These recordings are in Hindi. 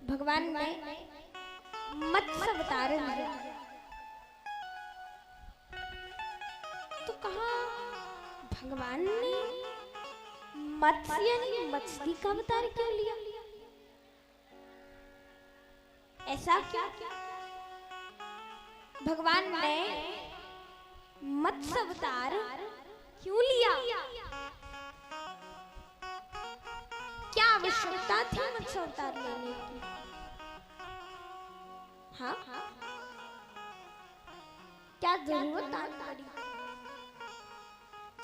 भगवान ने मत्स्य अवतार लिया। तो कहा भगवान ने मत्स्य यानी मछली का अवतार क्यों लिया? ऐसा क्या भगवान ने मत्स्य अवतार क्यों लिया? क्या आवश्यकता थी मत्स्य अवतार लेने की? हाँ, क्या जरूरत पड़ी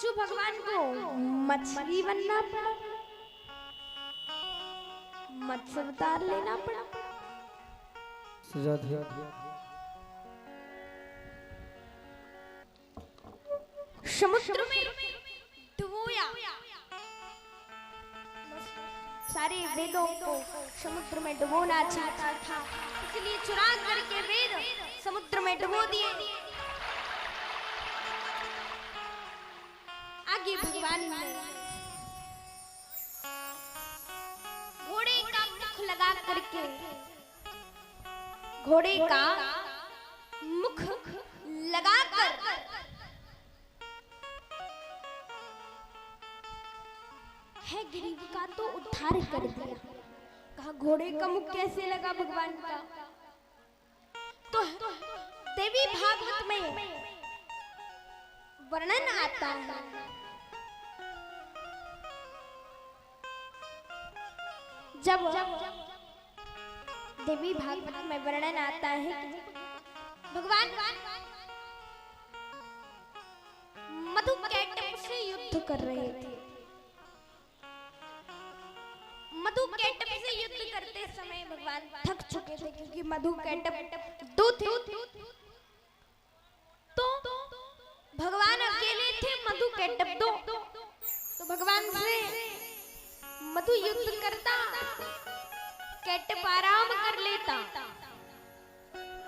जो भगवान को मछली बनना पड़ा, मत्स्य अवतार लेना पड़ा? समुद्र में डुबोया, सारे वेदों को समुद्र में डुबोना चाहता था, इसलिए चुरा करके वेद समुद्र में डुबो दिए। आगे भगवान ने घोड़े का मुख लगा करके, घोड़े का मुख लगाकर है गरीब का तो उद्धार कर दिया। कहा घोड़े का मुख कैसे लगा भगवान का? तो देवी भागवत में वर्णन आता है, जब देवी भागवत में वर्णन आता है कि भगवान मधुकैटभ से युद्ध कर रहे थे। मधुकैटभ से युद्ध करते समय भगवान थक चुके थे, क्योंकि मधुकैटभ दो थे। तो भगवान अकेले थे, मधुकैटभ दो। तो भगवान से मधु युद्ध करता, कैटभ आराम कर लेता,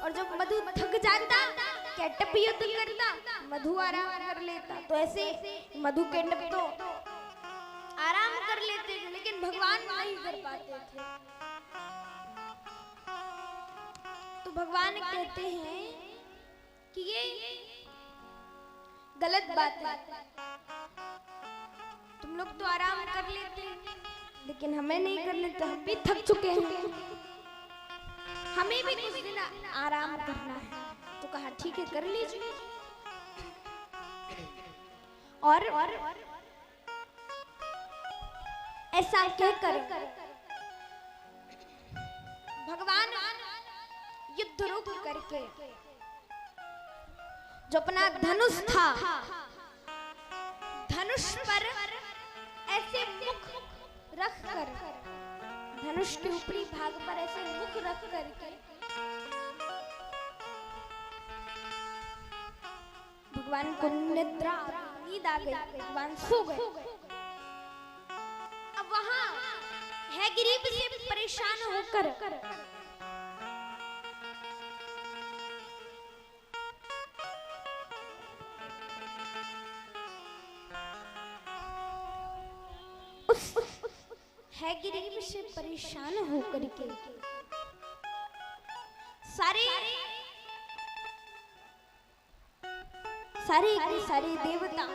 और जब मधु थक जाता कैटभ युद्ध करता, मधु आराम कर लेता। तो ऐसे मधुकैटभ तो आराम कर लेते थे, लेकिन भगवान नहीं कर पाते थे। तो भगवान कहते हैं कि ये गलत बात है, तुम लोग तो आराम कर लेते हैं, लेकिन हमें नहीं कर लेते, हम भी थक चुके हैं, हमें भी कुछ दिन आराम करना है। तो कहा ठीक है, कर लीजिए। और ऐसा कहकर भगवान युद्ध रुक करके जो अपना धनुष था, धनुष पर ऐसे मुख रख कर, धनुष के ऊपरी भाग पर ऐसे मुख रख करके भगवान को निद्रा, नींद आ गई, भगवान सो गए। अब वहां है गरीब से परेशान होकर है गरीब से परेशान होकर के सारे देवता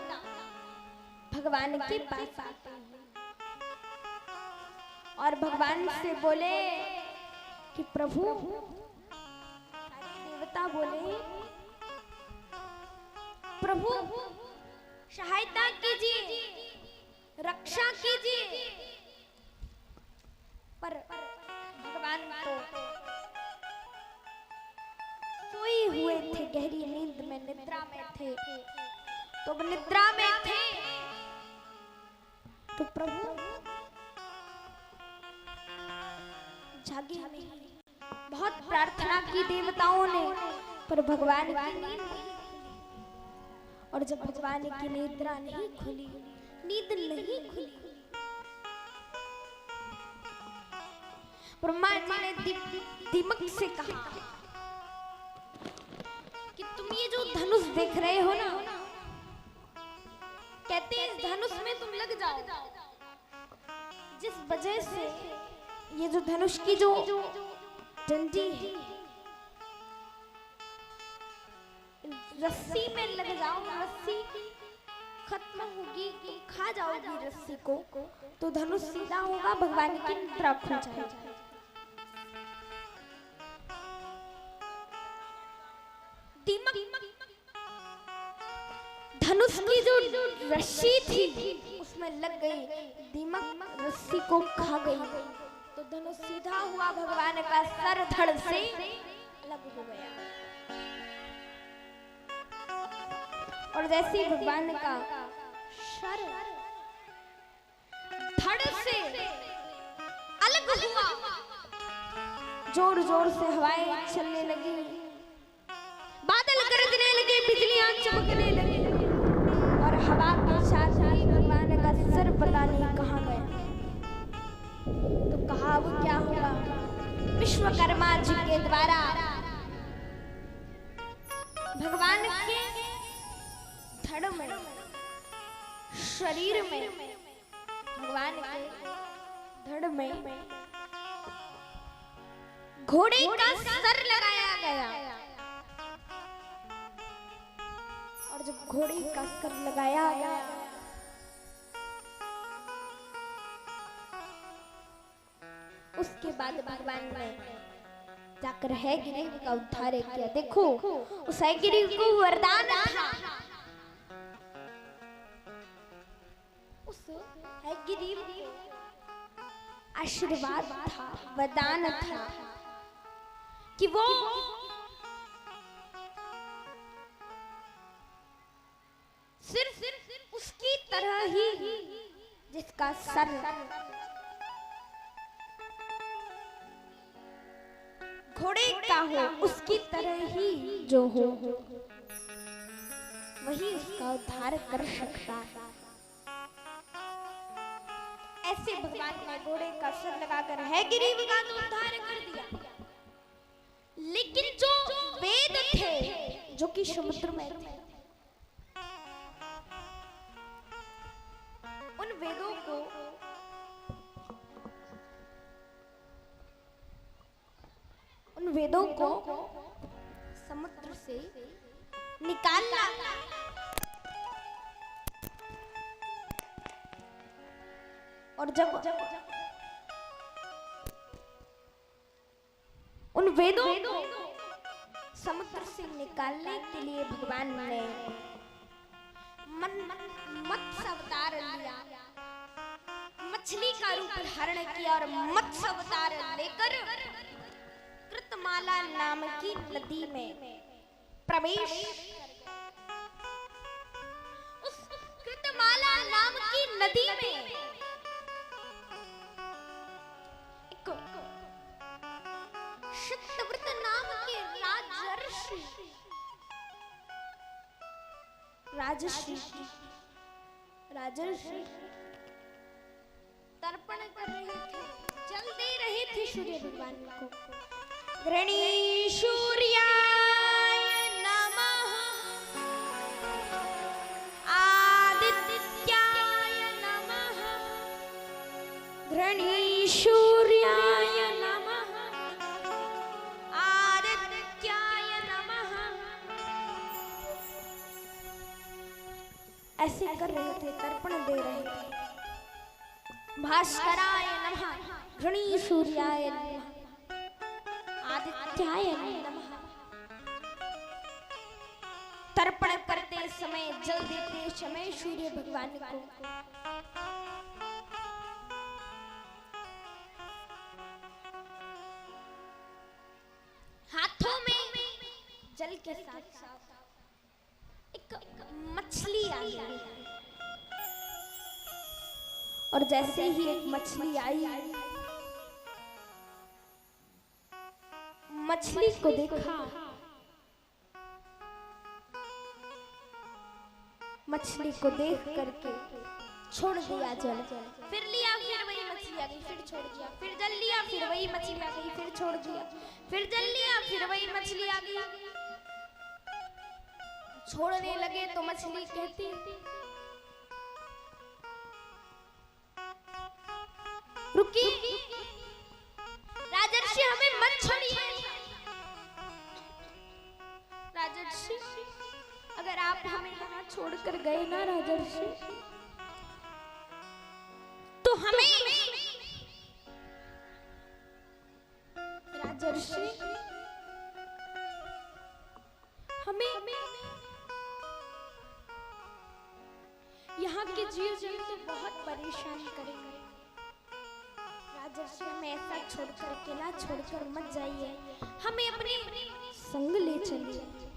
भगवान के पास आते हैं और भगवान से बोले कि प्रभु, सारे देवता बोले प्रभु सहायता कीजिए, रक्षा कीजिए। पर भगवान तो सोए हुए थे, गहरी नींद में, निद्रा में थे। तो निद्रा में थे तो प्रभु जागे नहीं। बहुत प्रार्थना की देवताओं ने, पर भगवान की नींद, और जब भगवान की निद्रा नहीं खुली, नींद नहीं खुली, ब्रह्मा जी ने दीमक से कहा कि तुम ये जो धनुष देख रहे हो ना, कहते हैं इस धनुष में तुम लग जाओ। जिस वजह से ये जो धनुष की जो डंडी रस्सी में लग जाओ, रस्सी खत्म होगी, तुम खा जाओगी रस्सी को, तो धनुष सीधा होगा, भगवान की निद्रा खो जाएगी। धनुष की जो रस्सी थी उसमें लग गई, दीमक रस्सी को खा गई, तो धनुष सीधा हुआ, भगवान का सर धड़ से अलग हो गया। और जैसे भगवान का सर धड़ से अलग हुआ, जोर जोर से हवाएं चलने लगी, बादल गरजने लगे, बिजलियां चमकने लगी, और हवा के साथ ही भगवान का सर पता नहीं कहाँ गया। तो कहा वो क्या हुआ, विश्वकर्मा जी के द्वारा भगवान के धड़ में, शरीर में, भगवान के धड़ में घोड़े का सर लगाया गया। और जब घोड़े का सर लगाया गया, उसके बाद भगवान ने जाकर हैग्रीव का उद्धार किया। देखो उस हैग्रीव को वरदान था, उस हैग्रीव को आशीर्वाद था, वरदान था कि वो सिर्फ उसकी तरह ही जिसका सर घोड़े का हो, उसकी तरह ही जो हो वही उसका उद्धार कर सकता है। ऐसे भगवान ने घोड़े का सर लगाकर हैग्रीव का तो उद्धार कर दिया। लेकिन जो वेद थे जो कि समुद्र में थे, उन वेदों को समुद्र से निकालना और जब उन वेदों को समुद्र से निकालने के लिए भगवान ने मत्स्य अवतार लिया, मछली का रूप धारण किया और मत्स्य अवतार लेकर कृतमाला नाम की नदी में प्रवेश। उस कृतमाला नाम की नदी में एक शतव्रत नाम के राजर्षि तर्पण कर रहे थे, जल दे रहे थे सूर्य भगवान को। घृणी सूर्याय नमः, आदित्याय नमः, घृणी सूर्याय नमः, आदित्याय नमः, ऐसे कर रहे थे, तर्पण दे रहे थे। भास्कराय नमः, घृणी सूर्याय नमः, आदित्याय नमः। तर्पण करते समय, जल देते समय सूर्य भगवान को हाथों में जल के साथ साथ एक मछली आई, और जैसे ही एक मछली आई, मछली को देखा, मछली को देख करके छोड़ दिया जल, फिर लिया, फिर वही मछली आ गई, फिर छोड़ दिया, फिर जल लिया, फिर वही मछली आ गई, फिर छोड़ दिया, फिर जल लिया, फिर वही मछली आ गई। छोड़ने लगे तो मछली कहती, रुकिए राजर्षि, हमें मत छोड़िए, गए ना राजर्षि, तो हमें राजर्षि हमें यहाँ के जीव जंतु बहुत परेशान करेंगे। राजर्षि हमें ऐसा छोड़कर, अकेला छोड़कर मत जाइए, हमें अपने संग ले चलिए।